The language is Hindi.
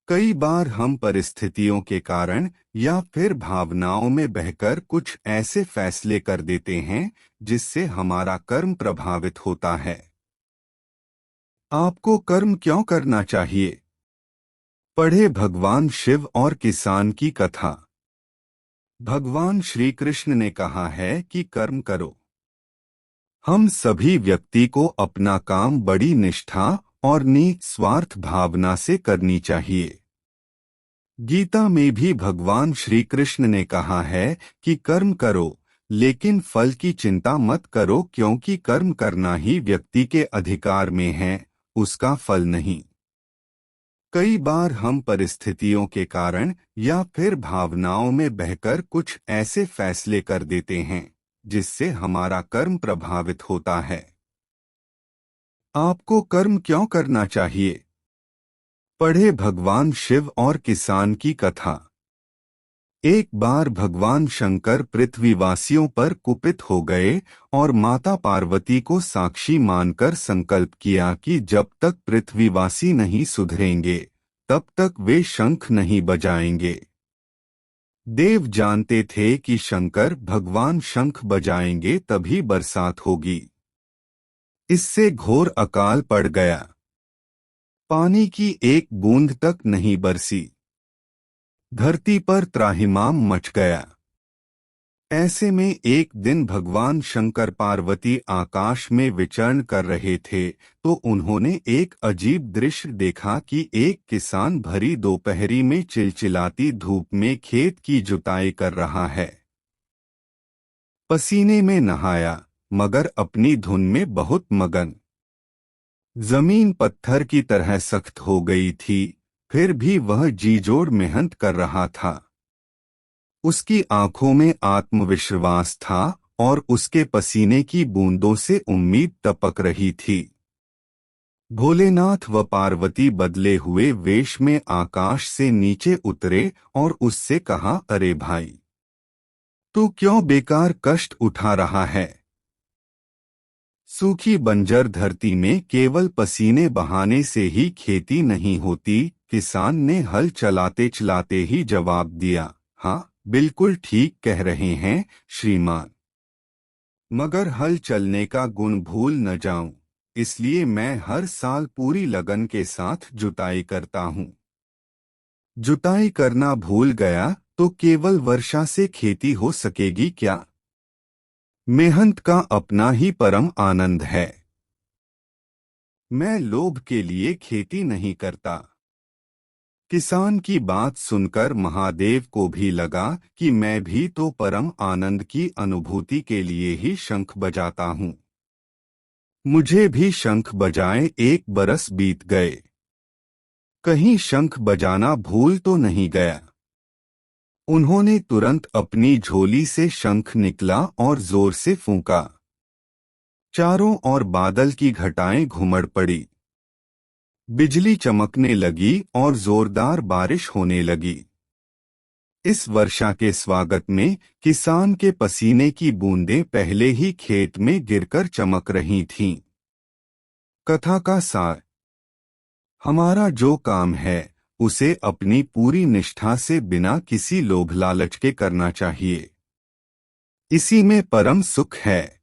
कई बार हम परिस्थितियों के कारण या फिर भावनाओं में बहकर कुछ ऐसे फैसले कर देते हैं जिससे हमारा कर्म प्रभावित होता है। आपको कर्म क्यों करना चाहिए? पढ़े भगवान शिव और किसान की कथा। भगवान श्री कृष्ण ने कहा है कि कर्म करो। हम सभी व्यक्ति को अपना काम बड़ी निष्ठा और निस्वार्थ भावना से करनी चाहिए। गीता में भी भगवान श्री कृष्ण ने कहा है कि कर्म करो, लेकिन फल की चिंता मत करो, क्योंकि कर्म करना ही व्यक्ति के अधिकार में है, उसका फल नहीं। कई बार हम परिस्थितियों के कारण या फिर भावनाओं में बहकर कुछ ऐसे फैसले कर देते हैं जिससे हमारा कर्म प्रभावित होता है। आपको कर्म क्यों करना चाहिए? पढ़े भगवान शिव और किसान की कथा। एक बार भगवान शंकर पृथ्वीवासियों पर कुपित हो गए और माता पार्वती को साक्षी मानकर संकल्प किया कि जब तक पृथ्वीवासी नहीं सुधरेंगे तब तक वे शंख नहीं बजाएंगे। देव जानते थे कि शंकर भगवान शंख बजाएंगे तभी बरसात होगी। इससे घोर अकाल पड़ गया। पानी की एक बूंद तक नहीं बरसी। धरती पर त्राहिमाम मच गया। ऐसे में एक दिन भगवान शंकर पार्वती आकाश में विचरण कर रहे थे तो उन्होंने एक अजीब दृश्य देखा कि एक किसान भरी दोपहरी में चिलचिलाती धूप में खेत की जुताई कर रहा है। पसीने में नहाया मगर अपनी धुन में बहुत मगन। जमीन पत्थर की तरह सख्त हो गई थी, फिर भी वह जी-जोड़ मेहनत कर रहा था। उसकी आंखों में आत्मविश्वास था और उसके पसीने की बूंदों से उम्मीद टपक रही थी। भोलेनाथ व पार्वती बदले हुए वेश में आकाश से नीचे उतरे और उससे कहा, अरे भाई, तू क्यों बेकार कष्ट उठा रहा है? सूखी बंजर धरती में केवल पसीने बहाने से ही खेती नहीं होती। किसान ने हल चलाते चलाते ही जवाब दिया, हाँ, बिल्कुल ठीक कह रहे हैं श्रीमान, मगर हल चलने का गुण भूल न जाऊं, इसलिए मैं हर साल पूरी लगन के साथ जुताई करता हूं। जुताई करना भूल गया तो केवल वर्षा से खेती हो सकेगी क्या? मेहनत का अपना ही परम आनंद है। मैं लोभ के लिए खेती नहीं करता। किसान की बात सुनकर महादेव को भी लगा कि मैं भी तो परम आनंद की अनुभूति के लिए ही शंख बजाता हूँ। मुझे भी शंख बजाए 1 बरस बीत गए। कहीं शंख बजाना भूल तो नहीं गया। उन्होंने तुरंत अपनी झोली से शंख निकला और जोर से फूंका। चारों ओर बादल की घटाएं घुमड़ पड़ी। बिजली चमकने लगी और जोरदार बारिश होने लगी। इस वर्षा के स्वागत में किसान के पसीने की बूंदें पहले ही खेत में गिरकर चमक रही थीं। कथा का सार: हमारा जो काम है उसे अपनी पूरी निष्ठा से बिना किसी लोभ लालच के करना चाहिए। इसी में परम सुख है।